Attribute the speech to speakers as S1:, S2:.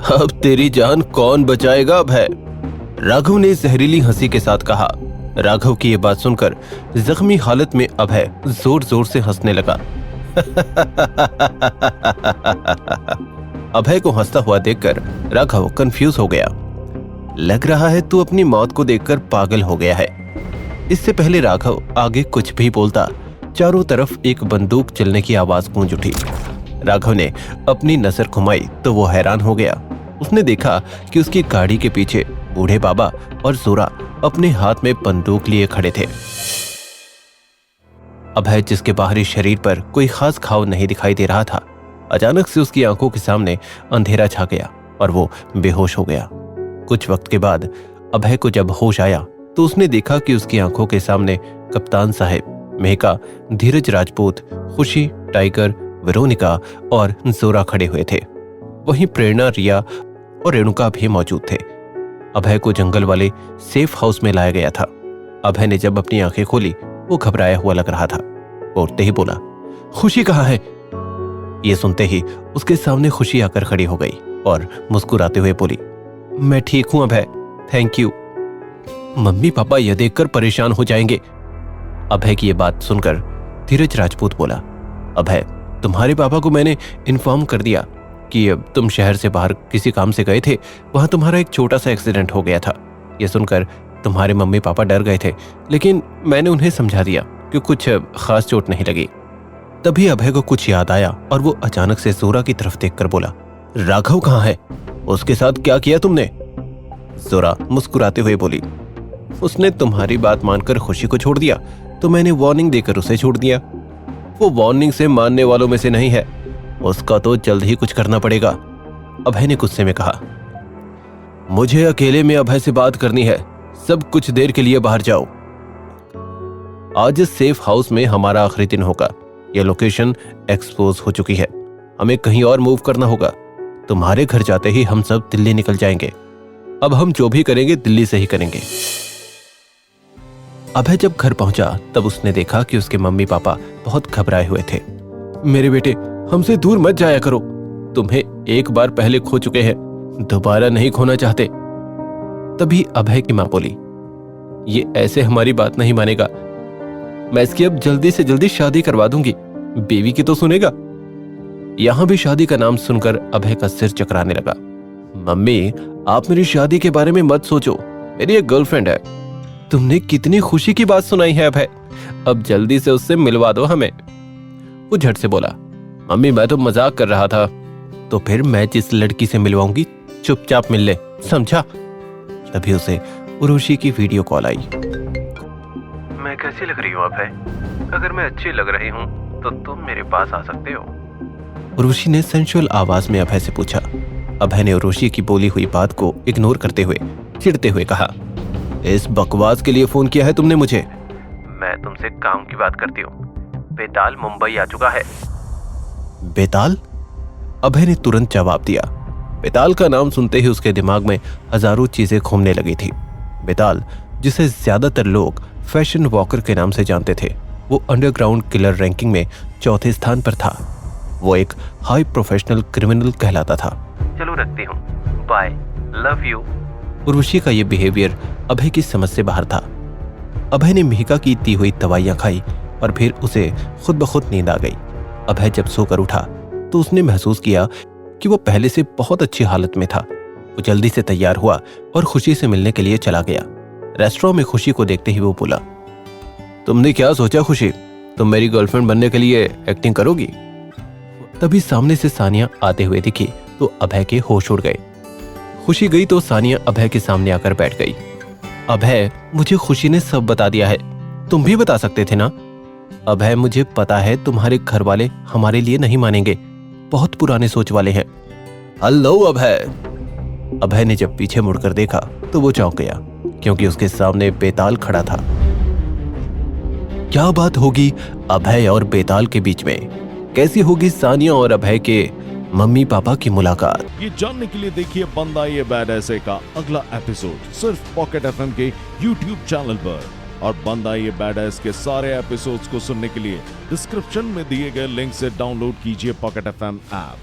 S1: अब तेरी जान कौन बचाएगा अभय? राघव ने जहरीली हंसी के साथ कहा। राघव की ये बात सुनकर जख्मी हालत में अभय जोर जोर से हंसने लगा। अभय को हंसता हुआ देखकर राघव कंफ्यूज हो गया। लग रहा है तू अपनी मौत को देखकर पागल हो गया है। इससे पहले राघव आगे कुछ भी बोलता, चारों तरफ एक बंदूक चलने की आवाज गूंज उठी। राघव ने अपनी नजर घुमाई तो वो हैरान हो गया। उसने देखा कि उसकी गाड़ी के पीछे बूढ़े बाबा और जोरा अपने हाथ में बंदूक लिए खड़े थे। अभय, जिसके बाहरी शरीर पर कोई खास घाव नहीं दिखाई दे रहा था, अचानक से उसकी आंखों के सामने अंधेरा छा गया और वो बेहोश हो गया। कुछ वक्त के बाद अभय को जब होश आया तो उसने देखा कि उसकी आंखों के सामने कप्तान साहब, मेहका, धीरज राजपूत, खुशी, टाइगर, वेरोनिका और जोरा खड़े हुए थे। वहीं प्रेरणा, रिया और रेणुका भी मौजूद थे। अभय को जंगल वाले सेफ हाउस में लाया गया था। अभय ने जब अपनी आंखें खोली, वो घबराया हुआ लग रहा था। वो उठते ही बोला, खुशी कहाँ है? ये सुनते ही उसके सामने खुशी आकर खड़ी हो गई और मुस्कुराते हुए बोली, मैं ठीक हूं अभय, थैंक यू। मम्मी पापा यह देखकर परेशान हो जाएंगे। अभय की ये बात सुनकर धीरज राजपूत बोला, अभय, तुम्हारे पापा को मैंने इन्फॉर्म कर दिया कि तुम शहर से बाहर किसी काम से गए थे, वहां तुम्हारा एक छोटा सा एक्सीडेंट हो गया था। यह सुनकर तुम्हारे मम्मी पापा डर गए थे, लेकिन मैंने उन्हें समझा दिया कि कुछ खास चोट नहीं लगी। तभी अभय को कुछ याद आया और वो अचानक से जोरा की तरफ देखकर बोला, राघव कहाँ है? उसके साथ क्या किया तुमने? जोरा मुस्कुराते हुए बोली, उसने तुम्हारी बात मानकर खुशी को छोड़ दिया तो मैंने वार्निंग देकर उसे छोड़ दिया। वो वार्निंग से मानने वालों में से नहीं है, उसका तो जल्द ही कुछ करना पड़ेगा। अभय ने गुस्से में कहा, मुझे अकेले में अभय से बात करनी है, सब कुछ देर के लिए बाहर जाओ। आज इस सेफ हाउस में हमारा आखिरी दिन होगा। यह लोकेशन एक्सपोज हो चुकी है, हमें कहीं और मूव करना होगा। तुम्हारे घर जाते ही हम सब दिल्ली निकल जाएंगे। अब हम जो भी करेंगे दिल्ली से ही करेंगे। अभय जब घर पहुंचा तब उसने देखा कि उसके मम्मी पापा बहुत घबराए हुए थे। मेरे बेटे, हमसे दूर मत जाया करो, तुम्हें एक बार पहले खो चुके हैं, दोबारा नहीं खोना चाहते। तभी अभय की मां बोली, ये ऐसे हमारी बात नहीं मानेगा, मैं इसकी अब जल्दी से जल्दी शादी करवा दूंगी, बीवी की तो सुनेगा। यहां भी शादी का नाम सुनकर अभय का सिर चकराने लगा। मम्मी, आप मेरी शादी के बारे में मत सोचो, मेरी एक गर्लफ्रेंड है। तुमने कितनी खुशी की बात सुनाई है अभय, अब जल्दी से उससे मिलवा दो हमें। वो झट से बोला, मम्मी मैं तो मजाक कर रहा था। तो फिर मैं जिस लड़की से मिलवाऊंगी चुपचाप मिल ले, समझा? तभी उसे उर्वशी की वीडियो कॉल आई। मैं कैसी लग रही हूँ अभय? अगर मैं अच्छी लग रही हूँ तो तुम मेरे पास आ सकते हो। उर्वशी ने सेंसुअल आवाज में अभय से पूछा। अभय ने उर्वशी की बोली हुई बात को इग्नोर करते हुए चिढ़ते हुए कहा, इस बकवास के लिए फोन किया है तुमने मुझे? मैं तुमसे काम की बात करती हूँ। बेताल मुंबई आ चुका है। बेताल? अभय ने तुरंत जवाब दिया। बेताल का नाम सुनते ही उसके दिमाग में हजारों चीजें घूमने लगी थी। बेताल, जिसे ज्यादातर लोग फैशन वॉकर के नाम से जानते थे, वो अंडरग्राउंड किलर रैंकिंग में चौथे स्थान पर था। वो एक हाई प्रोफेशनल क्रिमिनल कहलाता था। चलो रखती हूँ, बाय, लव यू। उर्वशी का ये बिहेवियर अभय की समझ से बाहर था। अभय ने मेहका की दी हुई दवाइयां खाई और फिर उसे खुद ब खुद नींद आ गई। अभय जब सोकर उठा तो उसने महसूस किया कि वो पहले से बहुत अच्छी हालत में था। वो जल्दी से तैयार हुआ और खुशी से मिलने के लिए चला गया। रेस्टोरेंट में खुशी को देखते ही वो बोला, तुमने क्या सोचा खुशी, तुम मेरी गर्लफ्रेंड बनने के लिए एक्टिंग करोगी? तभी सामने से सानिया आते हुए दिखी तो अभय के होश उड़ गए। खुशी गई तो सानिया अभय के सामने आकर बैठ गई। अभय, मुझे खुशी ने सब बता दिया है, तुम भी बता सकते थे ना? अभय, मुझे पता है तुम्हारे घर वाले हमारे लिए नहीं मानेंगे, बहुत पुराने सोच वाले हैं। हेलो अभय। अभय ने जब पीछे मुड़कर देखा तो वो चौंक गया, क्योंकि उसके सामने बेताल खड़ा था। क्या बात होगी अभय और बेताल के बीच में? कैसी होगी सानिया और अभय के मम्मी पापा की मुलाकात?
S2: ये जानने के लिए देखिए बंदा ये बैड ऐसे का अगला एपिसोड सिर्फ पॉकेट एफएम के YouTube चैनल पर। और बंदा ये बैड ऐस के सारे एपिसोड्स को सुनने के लिए डिस्क्रिप्शन में दिए गए लिंक से डाउनलोड कीजिए पॉकेट एफएम ऐप।